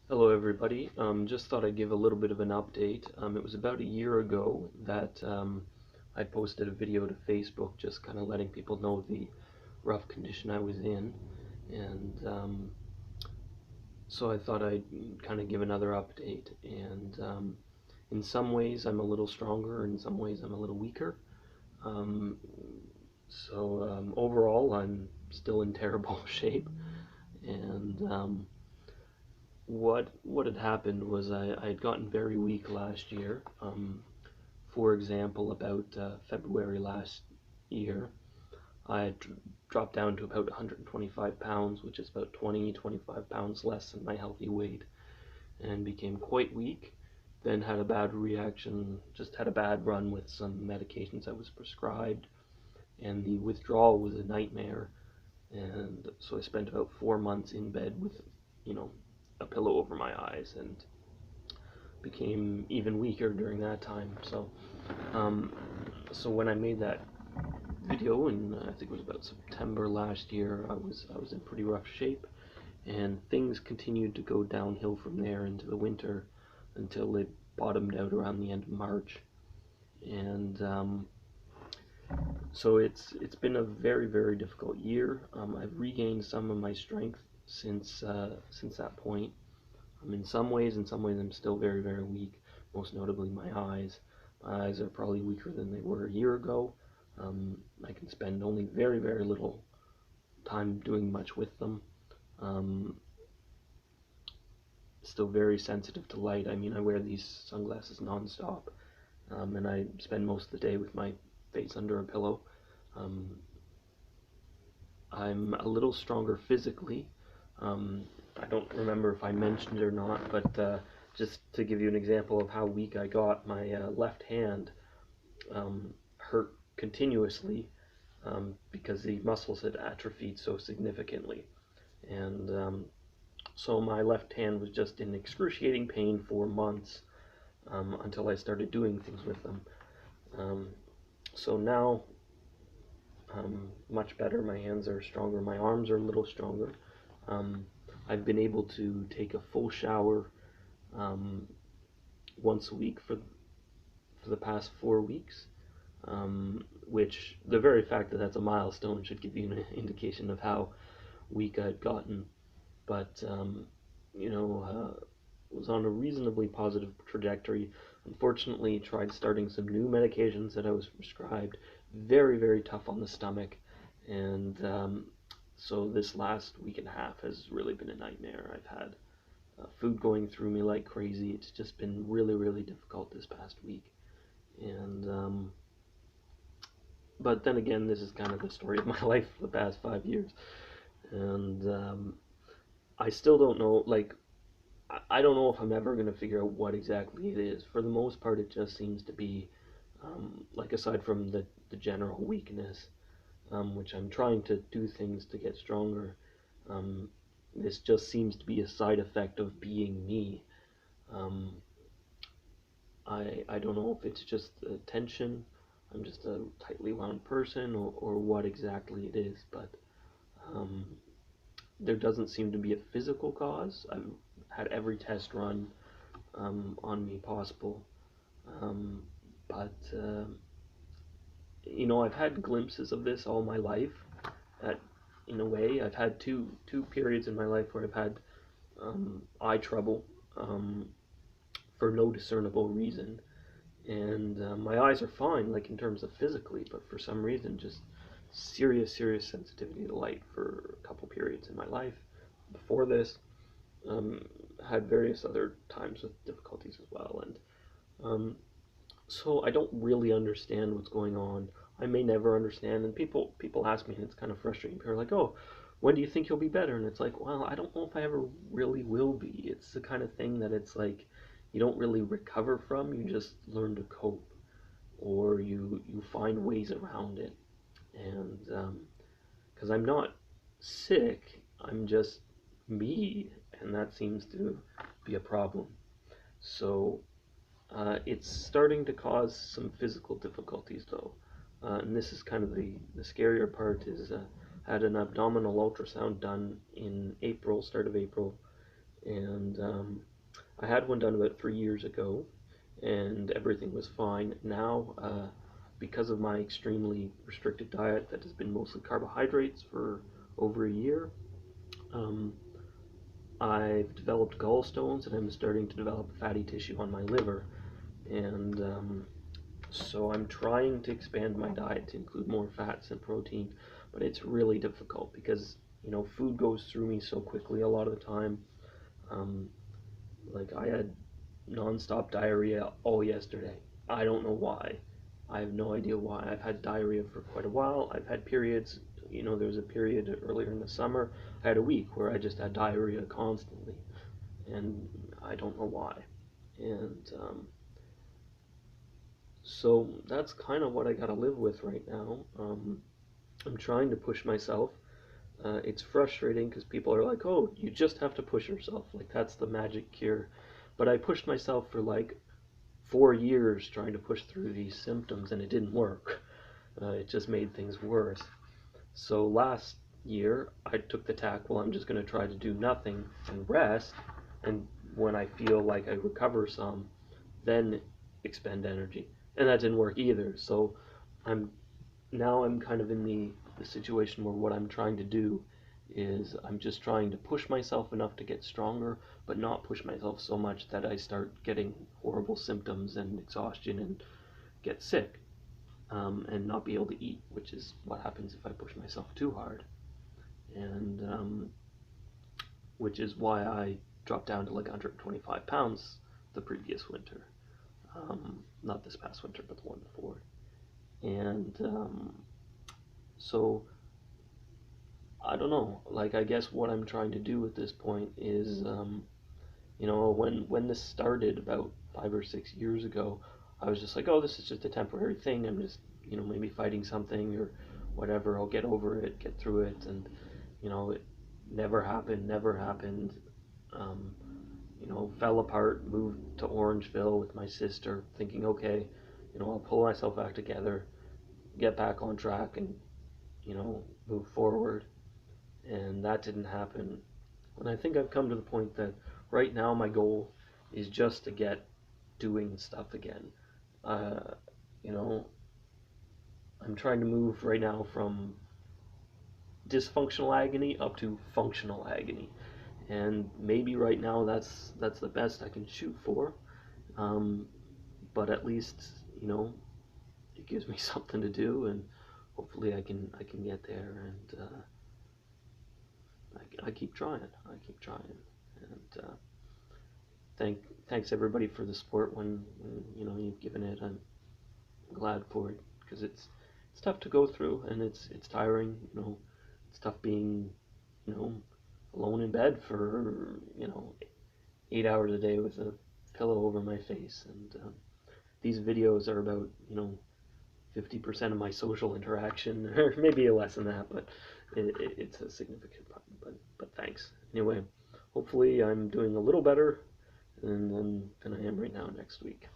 Hello everybody. Just thought I'd give a little bit of an update. It was about a year ago that I posted a video to Facebook just kind of letting people know the rough condition I was in. And so I thought I'd kind of give another update. And in some ways I'm a little stronger, in some ways I'm a little weaker. Um, Overall I'm still in terrible shape. And what had happened was I had gotten very weak last year. For example, about February last year, I had dropped down to about 125 pounds, which is about 25 pounds less than my healthy weight, and became quite weak. Then had a bad reaction, just had a bad run with some medications I was prescribed, and the withdrawal was a nightmare. And so I spent about 4 months in bed with, you know, a pillow over my eyes, and became even weaker during that time. Um, so when I made that video, in I think it was about September last year, I was in pretty rough shape, and things continued to go downhill from there into the winter until it bottomed out around the end of March. And so it's been a very difficult year. I've regained some of my strength since that point. In some ways, I'm still very weak. Most notably, my eyes. My eyes are probably weaker than they were a year ago. I can spend only very little time doing much with them. Um, Still very sensitive to light. I mean, I wear these sunglasses nonstop, and I spend most of the day with my face under a pillow. Um, I'm a little stronger physically. I don't remember if I mentioned it or not, but just to give you an example of how weak I got, my left hand hurt continuously because the muscles had atrophied so significantly. And so my left hand was just in excruciating pain for months until I started doing things with them. Um, so now, much better. My hands are stronger. My arms are a little stronger. Um, I've been able to take a full shower um, once a week for the past 4 weeks, which the very fact that that's a milestone should give you an indication of how weak I'd gotten. But you know, was on a reasonably positive trajectory. Unfortunately, tried starting some new medications that I was prescribed. Very tough on the stomach, and so this last week and a half has really been a nightmare. I've had food going through me like crazy. It's just been really difficult this past week. And but then again, this is kind of the story of my life for the past 5 years. And I still don't know. Like, I don't know if I'm ever going to figure out what exactly it is. For the most part, it just seems to be like, aside from the general weakness, which I'm trying to do things to get stronger. Um, this just seems to be a side effect of being me. Um, I don't know if it's just tension. I'm just a tightly wound person, or what exactly it is, but um, there doesn't seem to be a physical cause. I've had every test run on me possible, um, but you know, I've had glimpses of this all my life. At, in a way, I've had two periods in my life where I've had eye trouble for no discernible reason, and my eyes are fine, like in terms of physically, but for some reason, just serious sensitivity to light for a couple periods in my life. Before this, um, had various other times with difficulties as well, and so I don't really understand what's going on. I may never understand, and people ask me, and it's kind of frustrating. People are like, "Oh, when do you think you'll be better?" And it's like, well, I don't know if I ever really will be. It's the kind of thing that it's like you don't really recover from. You just learn to cope, or you find ways around it. And because I'm not sick, I'm just me, and that seems to be a problem. So it's starting to cause some physical difficulties, though. And this is kind of the scarier part is I had an abdominal ultrasound done in April, start of April, and I had one done about 3 years ago, and everything was fine. Now, because of my extremely restricted diet that has been mostly carbohydrates for over a year, um, I've developed gallstones, and I'm starting to develop fatty tissue on my liver, and so I'm trying to expand my diet to include more fats and protein, but it's really difficult because food goes through me so quickly a lot of the time. Um, like I had nonstop diarrhea all yesterday. I don't know why. I have no idea why. I've had diarrhea for quite a while. I've had periods. There was a period earlier in the summer. I had a week where I just had diarrhea constantly, and I don't know why. And so that's kind of what I got to live with right now. I'm trying to push myself. It's frustrating because people are like, "Oh, you just have to push yourself. Like that's the magic cure." But I pushed myself for like 4 years trying to push through these symptoms, and it didn't work. It just made things worse. So last year, I took the tack, well, I'm just going to try to do nothing and rest, and when I feel like I recover some, then expend energy. And that didn't work either. So I'm I'm kind of in the situation where what I'm trying to do is I'm just trying to push myself enough to get stronger, but not push myself so much that I start getting horrible symptoms and exhaustion and get sick, and not be able to eat, which is what happens if I push myself too hard. And which is why I dropped down to like 125 pounds the previous winter. Not this past winter, but the one before. And so I don't know. Like I guess what I'm trying to do at this point is, when this started about 5 or 6 years ago, I was just like, oh, this is just a temporary thing. I'm just maybe fighting something or whatever. I'll get over it, get through it, and it never happened. Never happened. Um, fell apart. Moved to Orangeville with my sister, thinking, okay, I'll pull myself back together, get back on track, and move forward. And that didn't happen. And I think I've come to the point that right now my goal is just to get doing stuff again. Uh, you know, I'm trying to move right now from dysfunctional agony up to functional agony, and maybe right now that's the best I can shoot for. Um, but at least it gives me something to do, and hopefully I can get there. And I keep trying. I keep trying, and thanks everybody for the support when you've given it. I'm glad for it because it's tough to go through, and it's tiring. It's tough being you know alone in bed for 8 hours a day with a pillow over my face. And these videos are about 50% of my social interaction, or maybe less than that, but it's a significant part. But thanks anyway. Hopefully, I'm doing a little better than I am right now next week.